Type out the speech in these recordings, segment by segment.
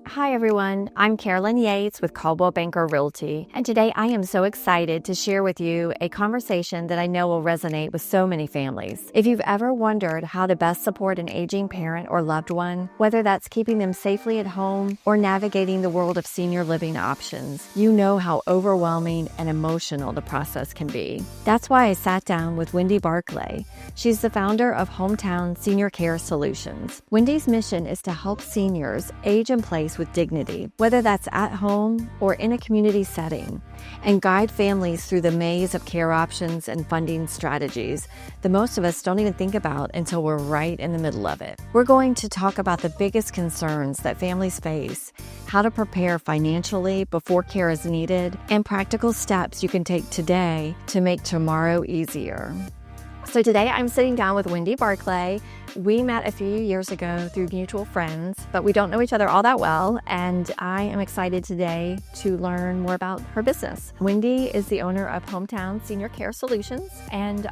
Hi everyone, I'm Carolyn Yates with Coldwell Banker Realty, and today I am so excited to share with you a conversation that I know will resonate with so many families. If you've ever wondered how to best support an aging parent or loved one, whether that's keeping them safely at home or navigating the world of senior living options, you know how overwhelming and emotional the process can be. That's why I sat down with Wendy Barclay. She's the founder of Hometown Senior Care Solutions. Wendy's mission is to help seniors age in place with dignity, whether that's at home or in a community setting, and guide families through the maze of care options and funding strategies that most of us don't even think about until we're right in the middle of it. We're going to talk about the biggest concerns that families face, how to prepare financially before care is needed, and practical steps you can take today to make tomorrow easier. So today I'm sitting down with Wendy Barclay. We met a few years ago through mutual friends, but we don't know each other all that well, and I am excited today to learn more about her business. Wendy is the owner of Hometown Senior Care Solutions, and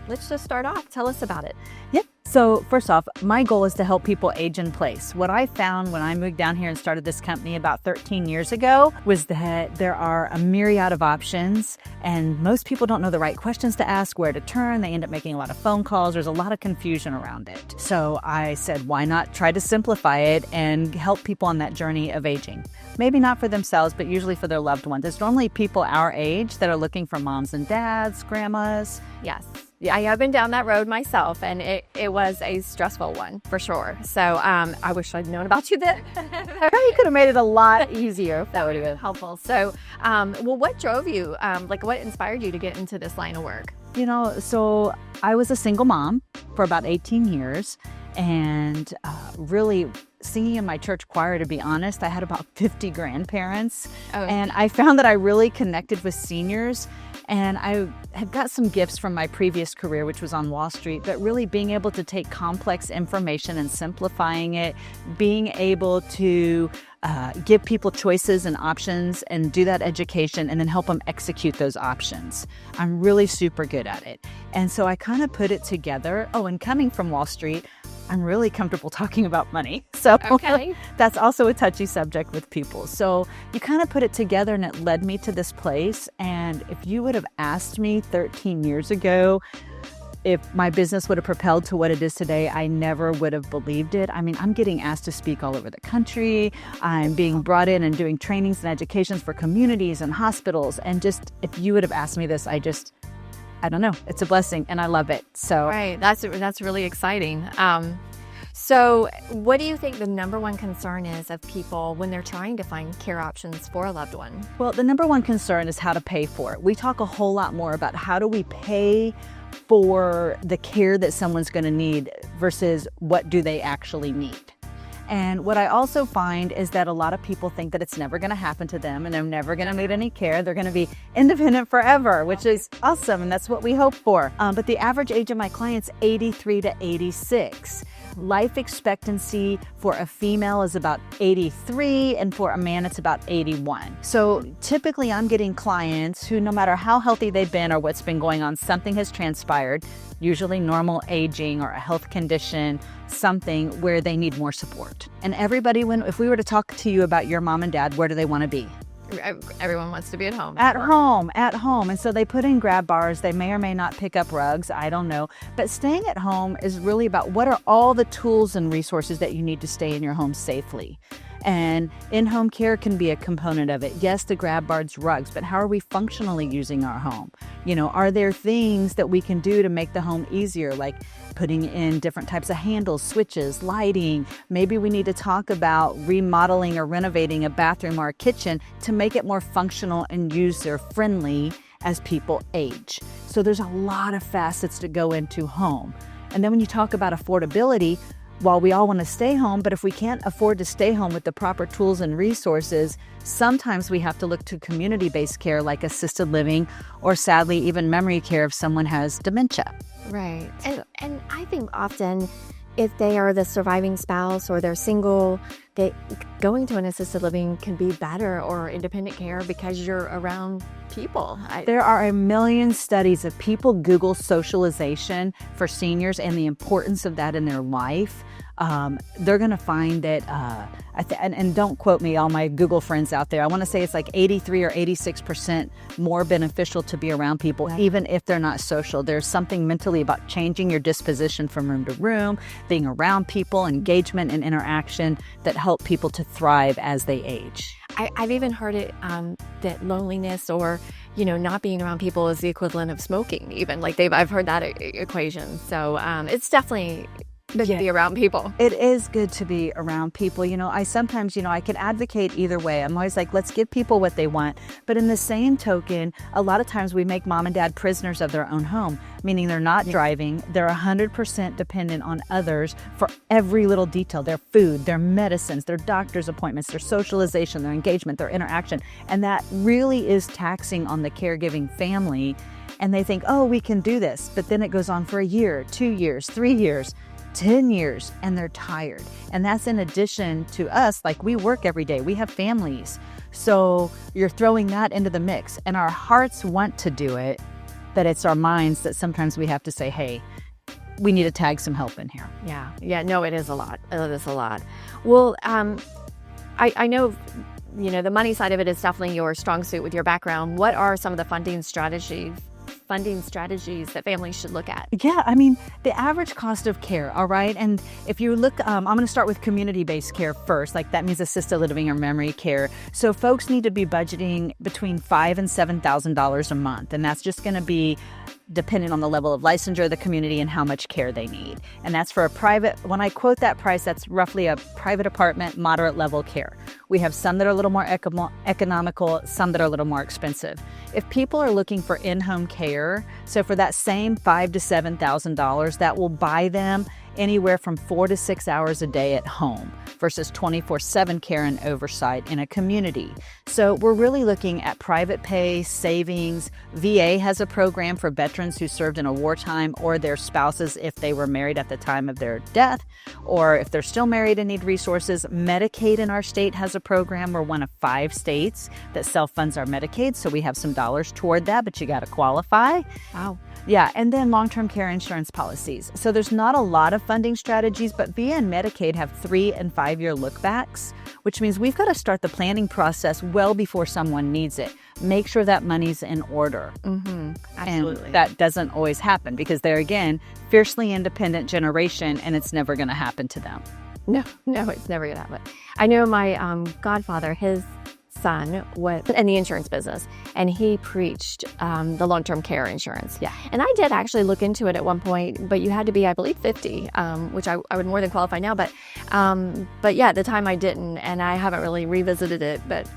let's just start off. Tell us about it. Yep. So first off, my goal is to help people age in place. What I found when I moved down here and started this company about 13 years ago was that there are a myriad of options, and most people don't know the right questions to ask, where to turn. They end up making a lot of phone calls. There's a lot of confusion around it. So I said, why not try to simplify it and help people on that journey of aging? Maybe not for themselves, but usually for their loved ones. It's normally people our age that are looking for moms and dads, grandmas. Yes. I have been down that road myself, and it was a stressful one for sure. So I wish I'd known about you then. You could have made it a lot easier. That would have been helpful. So, well, what drove you? What inspired you to get into this line of work? So I was a single mom for about 18 years, and really singing in my church choir, to be honest. I had about 50 grandparents, and I found that I really connected with seniors. And I had got some gifts from my previous career, which was on Wall Street, but really being able to take complex information and simplifying it, being able to give people choices and options and do that education and then help them execute those options. I'm really super good at it. And so I kind of put it together. Oh, and coming from Wall Street, I'm really comfortable talking about money. So that's also a touchy subject with people. So you kind of put it together, and it led me to this place. And if you would have asked me 13 years ago if my business would have propelled to what it is today, I never would have believed it. I mean, I'm getting asked to speak all over the country. I'm being brought in and doing trainings and educations for communities and hospitals. And just, if you would have asked me this, I don't know. It's a blessing, and I love it. So right, that's really exciting. So what do you think the number one concern is of people when they're trying to find care options for a loved one? Well, the number one concern is how to pay for it. We talk a whole lot more about how do we pay for the care that someone's going to need versus what do they actually need. And what I also find is that a lot of people think that it's never going to happen to them and they're never going to need any care. They're going to be independent forever, which is awesome. And that's what we hope for. But the average age of my clients, 83 to 86. Life expectancy for a female is about 83, and for a man, it's about 81. So typically I'm getting clients who, no matter how healthy they've been or what's been going on, something has transpired, usually normal aging or a health condition, something where they need more support. And everybody, if we were to talk to you about your mom and dad, where do they want to be? Everyone wants to be at home. At home. And so they put in grab bars. They may or may not pick up rugs. I don't know. But staying at home is really about what are all the tools and resources that you need to stay in your home safely. And in-home care can be a component of it. Yes, the grab bars, rugs, but how are we functionally using our home? Are there things that we can do to make the home easier, like putting in different types of handles, switches, lighting? Maybe we need to talk about remodeling or renovating a bathroom or a kitchen to make it more functional and user-friendly as people age. So there's a lot of facets to go into home. And then when you talk about affordability, while we all want to stay home, but if we can't afford to stay home with the proper tools and resources, sometimes we have to look to community-based care like assisted living or, sadly, even memory care if someone has dementia. Right. And I think often if they are the surviving spouse or they're single, that going to an assisted living can be better or independent care because you're around people. There are a million studies of people Google socialization for seniors and the importance of that in their life. They're going to find that, and don't quote me, all my Google friends out there, I want to say it's like 83 or 86% more beneficial to be around people, even if they're not social. There's something mentally about changing your disposition from room to room, being around people, engagement and interaction that help people to thrive as they age. I've even heard it that loneliness or not being around people is the equivalent of smoking. Even like I've heard that equation. So it's definitely good to be around people. It is good to be around people. I sometimes, I can advocate either way. I'm always like, let's give people what they want. But in the same token, a lot of times we make mom and dad prisoners of their own home, meaning they're not driving. They're 100% dependent on others for every little detail, their food, their medicines, their doctor's appointments, their socialization, their engagement, their interaction. And that really is taxing on the caregiving family. And they think, oh, we can do this. But then it goes on for a year, 2 years, 3 years, 10 years, and they're tired. And that's in addition to us, like we work every day, we have families. So you're throwing that into the mix, and our hearts want to do it, but it's our minds that sometimes we have to say, hey, we need to tag some help in here. Yeah, no, it is a lot. It is a lot. Well, I know, the money side of it is definitely your strong suit with your background. What are some of the funding strategies that families should look at? Yeah, I mean, the average cost of care, all right? And if you look, I'm going to start with community-based care first, like that means assisted living or memory care. So folks need to be budgeting between $5,000 and $7,000 a month, and that's just going to be depending on the level of licensure of the community and how much care they need. And that's for a private, when I quote that price, that's roughly a private apartment, moderate level care. We have some that are a little more economical, some that are a little more expensive. If people are looking for in-home care, so for that same $5,000 to $7,000, that will buy them anywhere from 4 to 6 hours a day at home versus 24/7 care and oversight in a community. So we're really looking at private pay, savings. VA has a program for veterans who served in a wartime or their spouses if they were married at the time of their death, or if they're still married and need resources. Medicaid in our state has a program. We're one of 5 states that self-funds our Medicaid, so we have some dollars toward that, but you got to qualify. Wow. Yeah, and then long-term care insurance policies. So there's not a lot of funding strategies, but VA and Medicaid have 3 and 5 year look-backs, which means we've got to start the planning process well before someone needs it. Make sure that money's in order. Absolutely. And that doesn't always happen because they're, again, fiercely independent generation, and it's never going to happen to them. No, it's never going to happen. I know my godfather, his son was in the insurance business, and he preached the long-term care insurance. Yeah. And I did actually look into it at one point, but you had to be, I believe, 50, which I would more than qualify now. But yeah, at the time I didn't, and I haven't really revisited it. But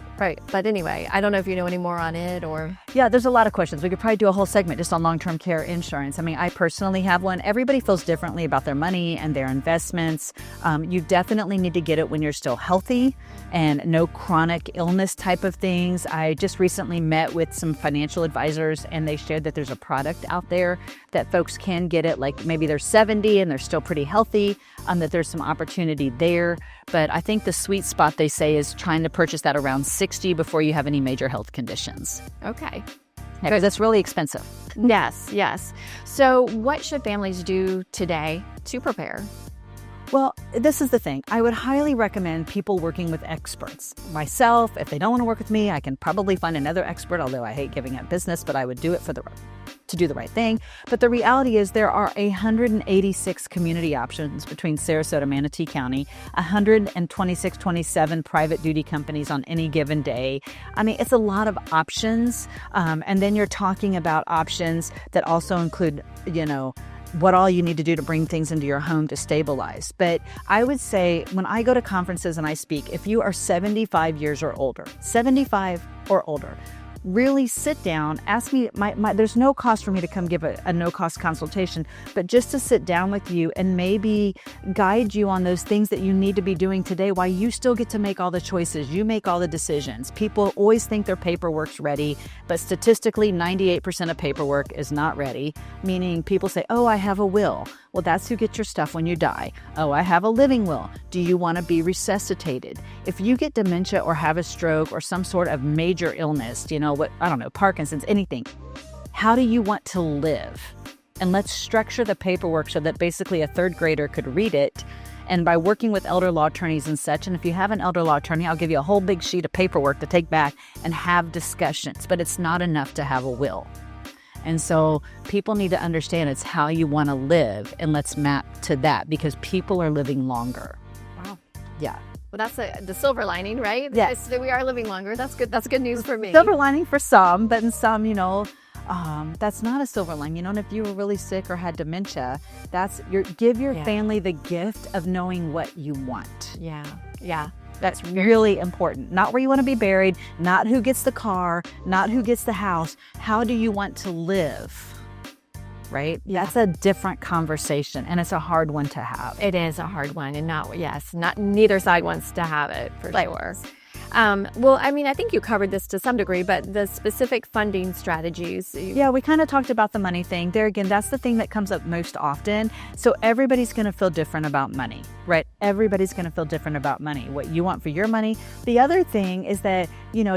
anyway, I don't know if you know any more on it or... Yeah, there's a lot of questions. We could probably do a whole segment just on long-term care insurance. I mean, I personally have one. Everybody feels differently about their money and their investments. You definitely need to get it when you're still healthy and no chronic illness type of things. I just recently met with some financial advisors, and they shared that there's a product out there that folks can get it, like maybe they're 70 and they're still pretty healthy, that there's some opportunity there. But I think the sweet spot, they say, is trying to purchase that around 60 before you have any major health conditions. Okay. Because that's really expensive. Yes. So what should families do today to prepare? Well, this is the thing. I would highly recommend people working with experts. Myself, if they don't want to work with me, I can probably find another expert, although I hate giving up business, but I would do it to do the right thing. But the reality is there are 186 community options between Sarasota, Manatee County, 27 private duty companies on any given day. I mean, it's a lot of options. And then you're talking about options that also include, what all you need to do to bring things into your home to stabilize. But I would say when I go to conferences and I speak, if you are 75 years or older, 75 or older, really sit down, ask me, there's no cost for me to come give a no-cost consultation, but just to sit down with you and maybe guide you on those things that you need to be doing today while you still get to make all the choices. You make all the decisions. People always think their paperwork's ready, but statistically, 98% of paperwork is not ready, meaning people say, oh, I have a will. Well, that's who gets your stuff when you die. Oh, I have a living will. Do you want to be resuscitated? If you get dementia or have a stroke or some sort of major illness, Parkinson's, anything, how do you want to live? And let's structure the paperwork so that basically a third grader could read it. And by working with elder law attorneys and such, and if you have an elder law attorney, I'll give you a whole big sheet of paperwork to take back and have discussions. But it's not enough to have a will. And so people need to understand it's how you want to live, and let's map to that because people are living longer. Wow. Yeah. Well, that's the silver lining, right? Yes. We are living longer. That's good. That's good news for me. Silver lining for some, but in some, that's not a silver lining. And if you were really sick or had dementia, give your family the gift of knowing what you want. Yeah. Yeah. That's really important. Not where you want to be buried, not who gets the car, not who gets the house. How do you want to live? Right? Yeah. That's a different conversation, and it's a hard one to have. It is a hard one, and neither side wants to have it for sure. Well, I think you covered this to some degree, but the specific funding strategies. Yeah, we kind of talked about the money thing. There again, that's the thing that comes up most often. So everybody's going to feel different about money, right? Everybody's going to feel different about money, what you want for your money. The other thing is that,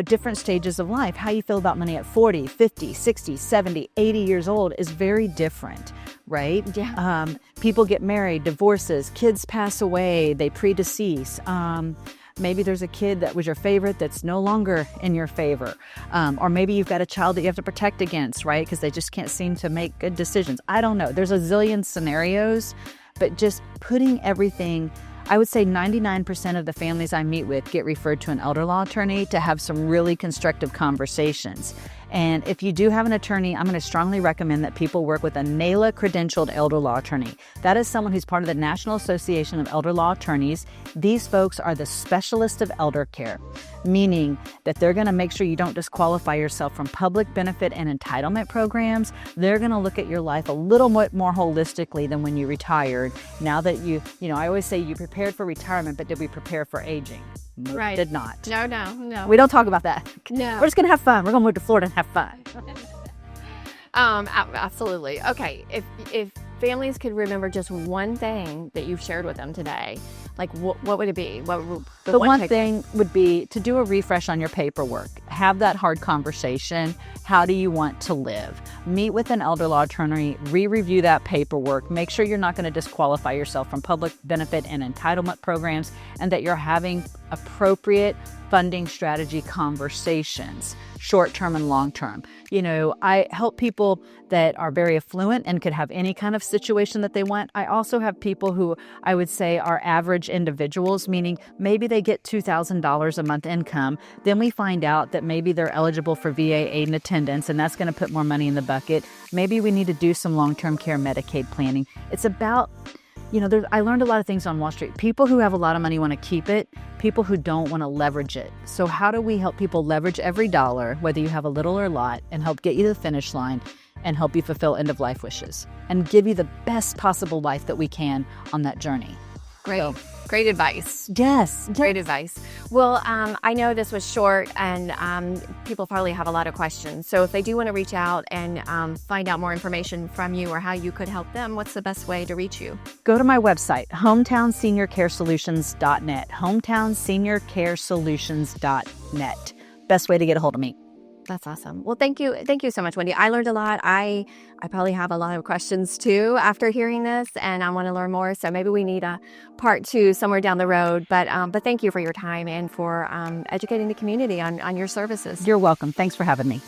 different stages of life, how you feel about money at 40, 50, 60, 70, 80 years old is very different, right? Yeah. People get married, divorces, kids pass away, they predecease. Maybe there's a kid that was your favorite that's no longer in your favor. Or maybe you've got a child that you have to protect against, right? Because they just can't seem to make good decisions. I don't know. There's a zillion scenarios, but just putting everything, I would say 99% of the families I meet with get referred to an elder law attorney to have some really constructive conversations. And if you do have an attorney, I'm going to strongly recommend that people work with a NALA credentialed elder law attorney. That is someone who's part of the National Association of Elder Law Attorneys. These folks are the specialists of elder care, meaning that they're going to make sure you don't disqualify yourself from public benefit and entitlement programs. They're going to look at your life a little bit more holistically than when you retired. Now that I always say you prepared for retirement, but did we prepare for aging? Right. Did not. No. We don't talk about that. No. We're just going to have fun. We're going to move to Florida and have fun. Absolutely. Okay. If families could remember just one thing that you've shared with them today, like what would it be? The one thing would be to do a refresh on your paperwork. Have that hard conversation. How do you want to live? Meet with an elder law attorney, re-review that paperwork, make sure you're not going to disqualify yourself from public benefit and entitlement programs, and that you're having appropriate funding strategy conversations, short-term and long-term. I help people that are very affluent and could have any kind of situation that they want. I also have people who I would say are average individuals, meaning maybe they get $2,000 a month income. Then we find out that maybe they're eligible for VA aid and attendance, and that's going to put more money in the bucket. Maybe we need to do some long-term care Medicaid planning. It's about I learned a lot of things on Wall Street. People who have a lot of money want to keep it. People who don't want to leverage it. So how do we help people leverage every dollar, whether you have a little or a lot, and help get you to the finish line and help you fulfill end-of-life wishes and give you the best possible life that we can on that journey? Great advice. Yes. Great advice. Well, I know this was short, and people probably have a lot of questions. So if they do want to reach out and find out more information from you or how you could help them, what's the best way to reach you? Go to my website, hometownseniorcaresolutions.net, hometownseniorcaresolutions.net. Best way to get a hold of me. That's awesome. Well, thank you. Thank you so much, Wendy. I learned a lot. I probably have a lot of questions too after hearing this, and I want to learn more. So maybe we need a part 2 somewhere down the road. But thank you for your time and for educating the community on your services. You're welcome. Thanks for having me.